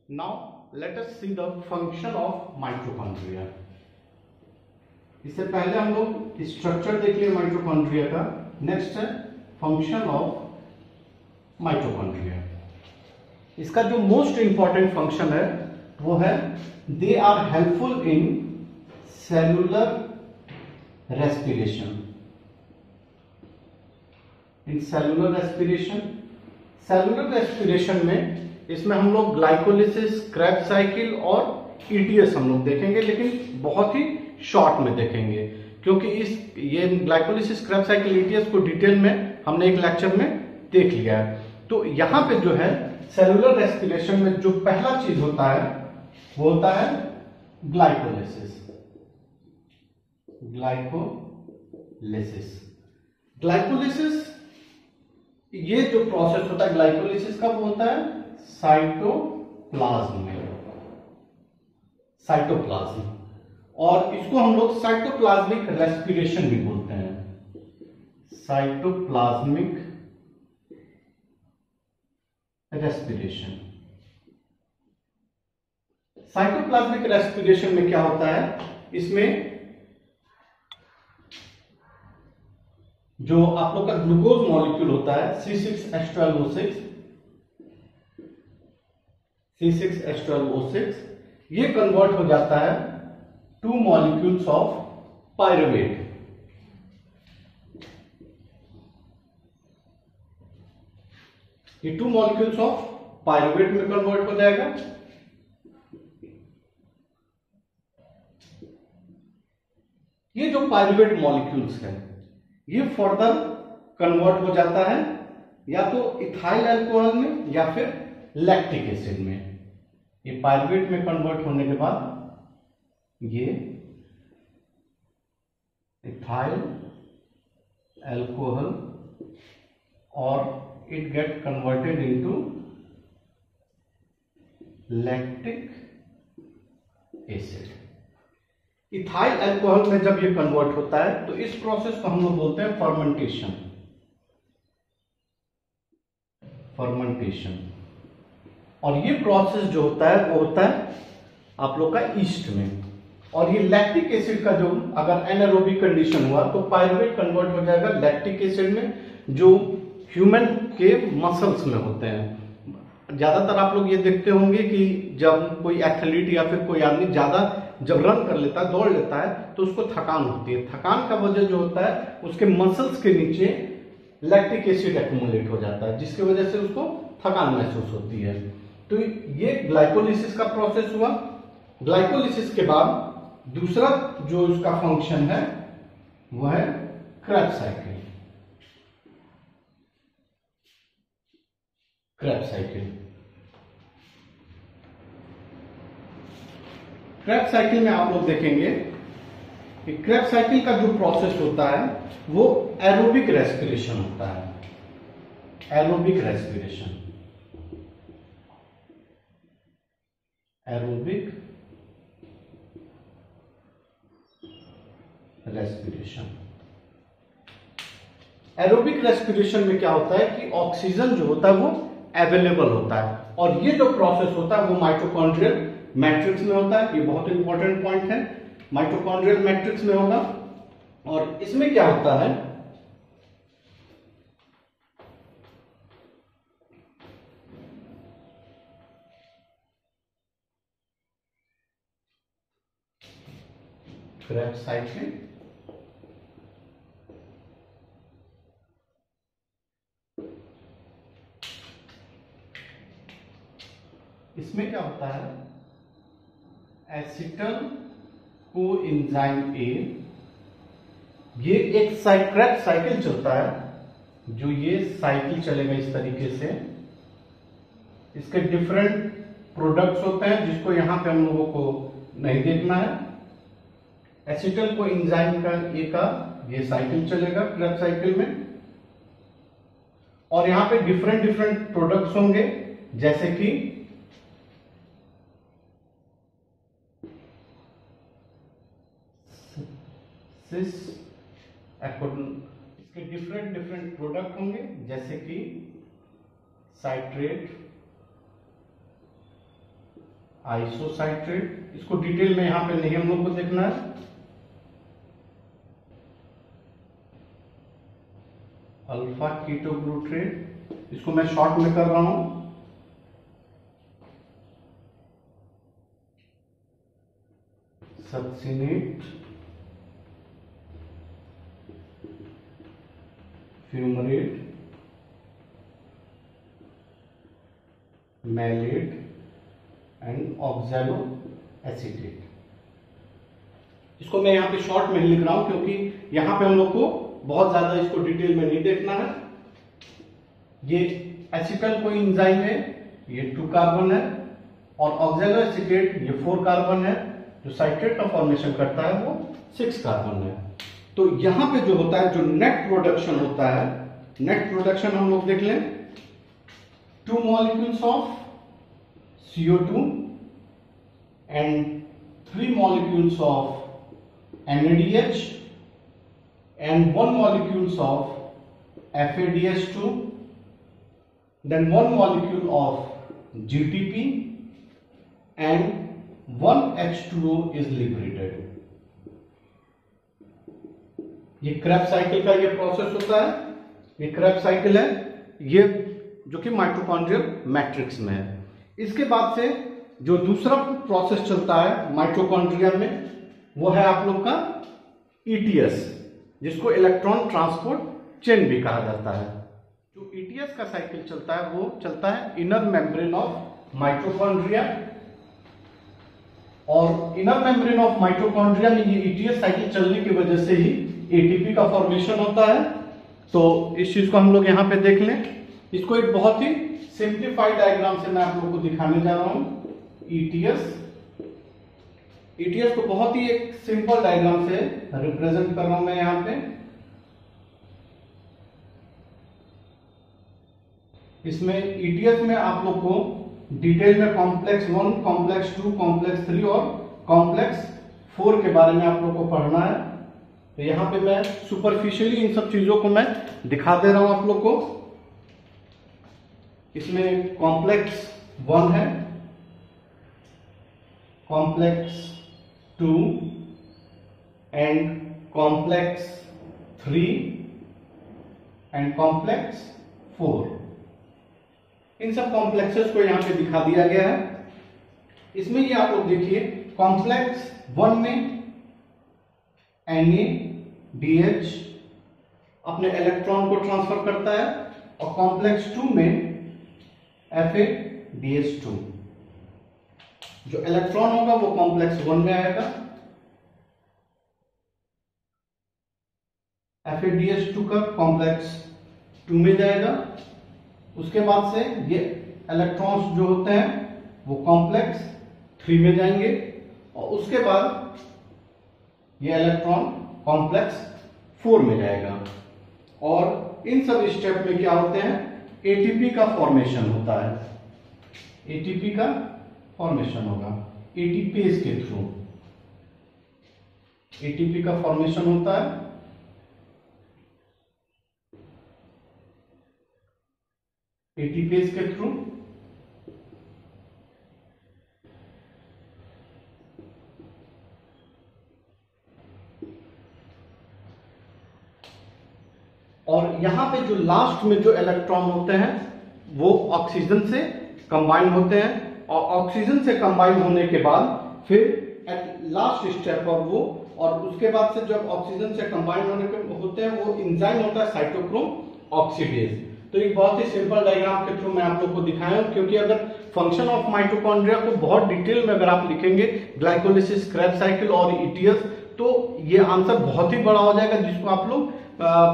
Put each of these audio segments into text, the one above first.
Now let us see the function of mitochondria. इससे पहले हम लोग स्ट्रक्चर देख लिए माइटोकॉन्ड्रिया का. नेक्स्ट है फंक्शन ऑफ माइटोकॉन्ड्रिया. इसका जो मोस्ट इंपॉर्टेंट फंक्शन है वो है they are helpful in cellular respiration. In cellular respiration, cellular respiration में इसमें हम लोग ग्लाइकोलिसिस, क्रेब्स साइकिल और ईटीएस हम लोग देखेंगे, लेकिन बहुत ही शॉर्ट में देखेंगे क्योंकि ये ग्लाइकोलिसिस, क्रेब्स साइकिल, ईटीएस को डिटेल में हमने एक लेक्चर में देख लिया है. तो यहां पे जो है सेलुलर रेस्पिरेशन में जो पहला चीज होता है वो होता है ग्लाइकोलिसिस. ग्लाइकोलिसिस ये जो प्रोसेस होता है ग्लाइकोलिसिस का वो होता है साइटोप्लाज्म में. साइटोप्लाज्म, और इसको हम लोग साइटोप्लाज्मिक रेस्पिरेशन भी बोलते हैं. Cytoplasmic respiration. साइटोप्लाज्मिक रेस्पिरेशन में क्या होता है, इसमें जो आप लोग का ग्लूकोज मॉलिक्यूल होता है C6H12O6, ये कन्वर्ट हो जाता है टू मॉलिक्यूल्स ऑफ पायरुवेट. ये टू मॉलिक्यूल्स ऑफ पायरुवेट में कन्वर्ट हो जाएगा. ये जो पायरुवेट मॉलिक्यूल्स है ये फर्दर कन्वर्ट हो जाता है या तो इथाइल अल्कोहल में या फिर लैक्टिक एसिड में. ये पायरुवेट में कन्वर्ट होने के बाद ये इथाइल अल्कोहल और it get converted into lactic acid. Ethyl alcohol में जब ये कन्वर्ट होता है तो इस प्रोसेस को हम लोग बोलते हैं फर्मेंटेशन. और ये प्रोसेस जो होता है वो होता है आप लोग का ईस्ट में. और ये लैक्टिक एसिड का जो अगर एनारोबिक कंडीशन हुआ तो पायरुवेट कन्वर्ट हो जाएगा लैक्टिक एसिड में, जो ह्यूमन के मसल्स में होते हैं. ज्यादातर आप लोग ये देखते होंगे कि जब कोई एथलीट या फिर कोई आदमी ज्यादा जब रन कर लेता है, दौड़ लेता है, तो उसको थकान होती है. थकान का वजह जो होता है उसके मसल्स के नीचे लैक्टिक एसिड एक्युमुलेट हो जाता है, जिसकी वजह से उसको थकान महसूस होती है. तो ये ग्लाइकोलिसिस का प्रोसेस हुआ. ग्लाइकोलिसिस के बाद दूसरा जो इसका फंक्शन है वो है क्रेब्स साइकिल. क्रेब्स साइकिल में आप लोग देखेंगे कि क्रेब्स साइकिल का जो प्रोसेस होता है वो एरोबिक रेस्पिरेशन होता है. Aerobic respiration. एरोबिक रेस्पिरेशन में क्या होता है कि ऑक्सीजन जो होता है वो अवेलेबल होता है. और ये जो प्रोसेस होता है वो माइटोकॉन्ड्रियल मैट्रिक्स में होता है. ये बहुत इंपॉर्टेंट पॉइंट है. माइटोकॉन्ड्रियल मैट्रिक्स में होगा. और इसमें क्या होता है, क्रेब्स साइकिल, इसमें क्या होता है, एसिटल कोएंजाइम ए, ये एक क्रेब्स साइकिल चलता है, जो ये साइकिल चलेगा इस तरीके से. इसके डिफरेंट प्रोडक्ट्स होते हैं जिसको यहां पे हम लोगों को नहीं देखना है. एसिटल कोएंजाइम का ए का ये साइकिल चलेगा क्रेब्स साइकिल में. और यहां पे डिफरेंट प्रोडक्ट्स होंगे जैसे कि इसके डिफरेंट प्रोडक्ट होंगे जैसे कि साइट्रेट, आइसोसाइट्रेट, इसको डिटेल में यहां पे नहीं हम लोग को देखना है। अल्फा कीटोग्लूट्रेट, इसको मैं शॉर्ट में कर रहा हूं। Succinate, fumarate, malate and oxaloacetate. इसको मैं यहां पे शॉर्ट में ही लिख रहा हूं क्योंकि यहां पे हम लोग को बहुत ज्यादा इसको डिटेल में नहीं देखना है। ये एसिटल कोई एंजाइम है, ये 2 कार्बन है, और ऑक्सैलो एसीटेट ये 4 कार्बन है। जो साइट्रेट का फॉर्मेशन करता है वो 6 कार्बन है। तो यहां पे जो होता है, जो नेट प्रोडक्शन होता है, नेट प्रोडक्शन हम लोग देख लें। 2 molecules of CO2 and 3 molecules of NADH and 1 molecules of FADH2, then 1 molecule of GTP and 1 H2O is liberated। ये क्रेब्स साइकिल का ये प्रोसेस होता है, ये क्रेब्स साइकिल है, ये जो कि माइटोकॉन्ड्रियल मैट्रिक्स में है। इसके बाद से जो दूसरा प्रोसेस चलता है माइटोकॉन्ड्रिया में, वो है आप लोग का ETS, जिसको इलेक्ट्रॉन ट्रांसपोर्ट चेन भी कहा जाता है। जो ETS का साइकिल चलता है वो चलता है इनर मेम्ब्रेन ऑफ माइटोकॉन्ड्रिया, और इनर मेम्ब्रेन ऑफ माइटोकॉन्ड्रिया में ये ETS साइकिल चलने की वजह से ही ATP का फॉर्मेशन होता है। तो इस चीज को हम लोग यहां पे देख लें। इसको एक बहुत ही सिंप्लीफाइड डायग्राम से मैं आप लोगों को दिखाने जा रहा हूं। ETS को बहुत ही एक सिंपल डायग्राम से रिप्रेजेंट कर रहा हूं मैं यहां पे। इसमें ETS में आप लोग को डिटेल में कॉम्प्लेक्स 1, कॉम्प्लेक्स 2, कॉम्प्लेक्स 3 और कॉम्प्लेक्स 4 के बारे में आप लोग को पढ़ना है। तो यहां पे मैं सुपरफिशियली इन सब चीजों को मैं दिखा दे रहा हूं आप लोग को। इसमें कॉम्प्लेक्स 1 है, complex 2 and complex 3 and complex 4। इन सब कॉम्प्लेक्सेस को यहां पे दिखा दिया गया है। इसमें ये आप लोग देखिए, कॉम्प्लेक्स 1 में NADH अपने इलेक्ट्रॉन को ट्रांसफर करता है, और कॉम्प्लेक्स 2 में FADH2। जो इलेक्ट्रॉन होगा वो कॉम्प्लेक्स 1 में आएगा, FADH2 का कॉम्प्लेक्स 2 में जाएगा। उसके बाद से ये इलेक्ट्रॉन्स जो होते हैं वो कॉम्प्लेक्स 3 में जाएंगे, और उसके बाद ये इलेक्ट्रॉन कॉम्प्लेक्स 4 में जाएगा। और इन सब स्टेप में क्या होते हैं, ATP का फॉर्मेशन होता है। ATP का फॉर्मेशन होगा ATPase के थ्रू। ATP का फॉर्मेशन होता है ATPase के थ्रू। और यहां पे जो लास्ट में जो इलेक्ट्रॉन होते हैं वो ऑक्सीजन से कंबाइन होते हैं, और ऑक्सीजन से कंबाइन होने के बाद फिर एट लास्ट स्टेप पर वो, और उसके बाद से जब ऑक्सीजन से कंबाइन होने के होते हैं वो एंजाइम होता है साइटोक्रोम ऑक्सीडेज। तो एक बहुत ही सिंपल डायग्राम के थ्रू मैं आप लोग को दिखाया हूं, क्योंकि अगर फंक्शन ऑफ माइटोकॉन्ड्रिया को बहुत डिटेल में अगर आप लिखेंगे, ग्लाइकोलिसिस, क्रेब्स साइकिल और ETS, तो ये आंसर बहुत ही बड़ा हो जाएगा, जिसको आप लोग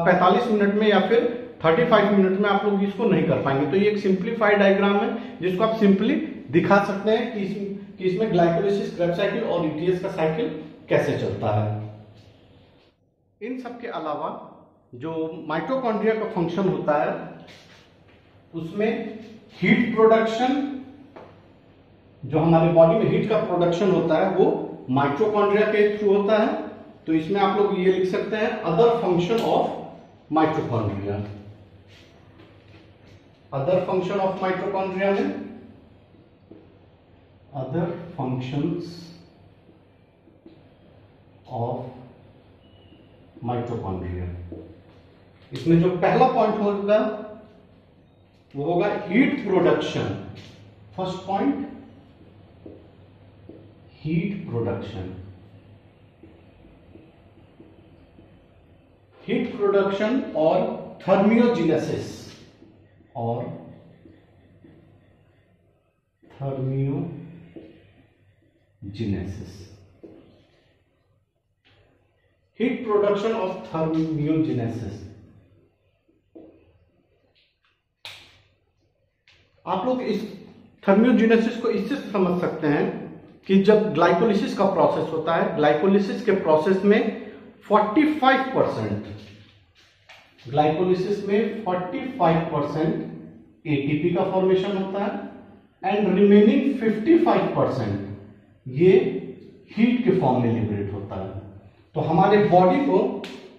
45 मिनट में या फिर 35 मिनट में आप लोग इसको नहीं कर पाएंगे। तो ये एक सिंप्लीफाइड डायग्राम है जिसको आप सिंपली दिखा सकते हैं कि इसमें ग्लाइकोलिसिस, क्रेब्स साइकिल और ETS का साइकिल कैसे चलता है। इन सब के अलावा जो माइटोकॉन्ड्रिया का फंक्शन होता है उसमें हीट प्रोडक्शन, जो हमारे बॉडी में हीट का प्रोडक्शन होता है वो माइटोकॉन्ड्रिया के थ्रू होता है। तो इसमें आप लोग ये लिख सकते हैं other function of mitochondria. Other function of mitochondria में अदर फंक्शंस ऑफ माइटोकॉन्ड्रिया। इसमें जो पहला पॉइंट होगा वो होगा heat production. First point heat production. Heat production और थर्मियोजेनेसिस और thermogenesis. Heat production of thermogenesis. आप लोग इस थर्मियोजेनेसिस को इससे समझ सकते हैं कि जब ग्लाइकोलिसिस का प्रोसेस होता है, ग्लाइकोलिसिस के प्रोसेस में 45% ग्लाइकोलिसिस में 45% एटीपी का फॉर्मेशन होता है एंड रिमेनिंग 55% ये हीट के फॉर्म में लिबरेट होता है। तो हमारे बॉडी को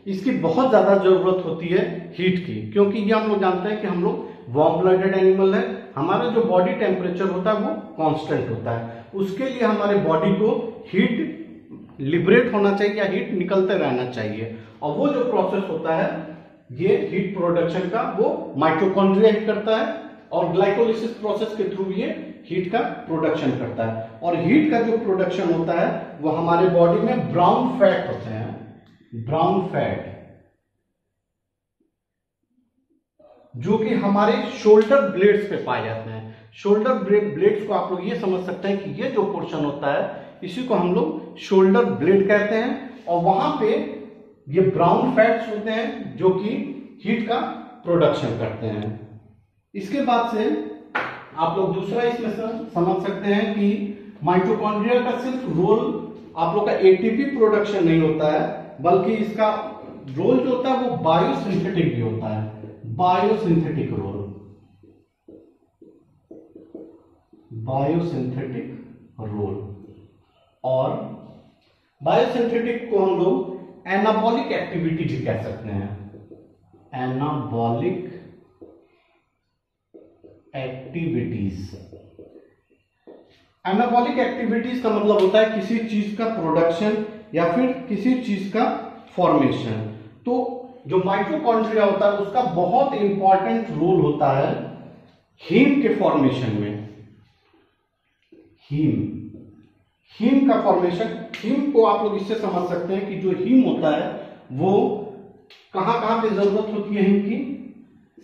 इसकी बहुत ज्यादा जरूरत होती है हीट की, क्योंकि ये हम लोग जानते हैं कि हम लोग वार्म ब्लडेड एनिमल है। हमारा जो बॉडी टेम्परेचर होता है वो कांस्टेंट होता है। उसके लिए हमारे बॉडी को हीट लिबरेट होना चाहिए या हीट निकलते रहना चाहिए, और वो जो प्रोसेस होता है ये हीट प्रोडक्शन का वो माइटोकॉन्ड्रिया ही करता है, और ग्लाइकोलिसिस प्रोसेस के थ्रू ये हीट का प्रोडक्शन करता है। और हीट का जो प्रोडक्शन होता है वो हमारे बॉडी में ब्राउन फैट होते हैं, ब्राउन फैट, जो कि हमारे शोल्डर ब्लेड्स पे पाए जाते हैं। शोल्डर ब्लेड्स को आप लोग ये समझ सकते हैं कि ये जो पोर्शन होता है इसी को हम लोग शोल्डर ब्लेड कहते हैं, और वहां पे ये ब्राउन फैट्स होते हैं जो कि हीट का प्रोडक्शन करते हैं। इसके बाद से आप लोग दूसरा इसमें समझ सकते हैं कि माइटोकॉन्ड्रिया का सिर्फ रोल आप लोग का एटीपी प्रोडक्शन नहीं होता है, बल्कि इसका रोल जो होता है वो बायोसिंथेटिक भी होता है। Biosynthetic role, biosynthetic role. और बायोसिंथेटिक को हम लोग एनाबॉलिक एक्टिविटी भी कह सकते हैं। Anabolic activities. एनाबॉलिक एक्टिविटीज का मतलब होता है किसी चीज का प्रोडक्शन या फिर किसी चीज का फॉर्मेशन। तो जो माइटोकॉन्ड्रिया होता है उसका बहुत इंपॉर्टेंट रोल होता है हीम के फॉर्मेशन में। हीम का फॉर्मेशन, हीम को आप लोग इससे समझ सकते हैं कि जो हीम होता है वो कहां कहां पे जरूरत होती है हीम की।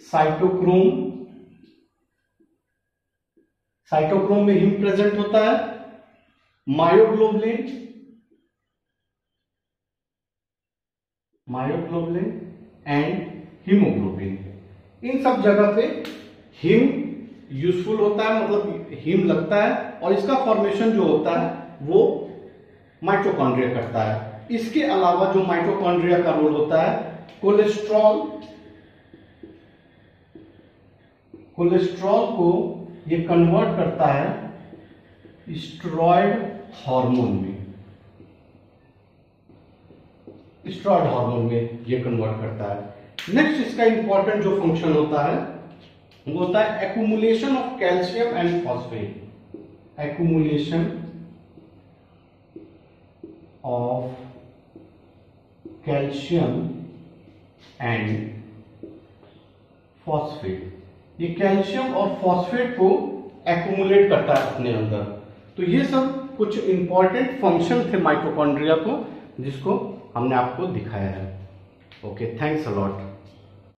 साइटोक्रोम, साइटोक्रोम में हीम प्रेजेंट होता है। मायोग्लोबुलिन, मायोग्लोबुलिन एंड हीमोग्लोबिन, इन सब जगह पे हीम यूजफुल होता है, मतलब हीम लगता है, और इसका फॉर्मेशन जो होता है वो माइटोकॉन्ड्रिया करता है। इसके अलावा जो माइटोकॉन्ड्रिया का रोल होता है, कोलेस्ट्रॉल, कोलेस्ट्रॉल को ये कन्वर्ट करता है स्टेरॉयड हार्मोन में, स्टेरॉयड हार्मोन में ये कन्वर्ट करता है। नेक्स्ट इसका इंपॉर्टेंट जो फंक्शन होता है वो होता है accumulation of calcium and phosphate. Accumulation of calcium and phosphate. ये कैल्शियम और फॉस्फेट को एक्यूमुलेट करता है अपने अंदर। तो ये सब कुछ इंपॉर्टेंट फंक्शन थे माइटोकॉन्ड्रिया को, जिसको हमने आपको दिखाया है। Okay, thanks a lot.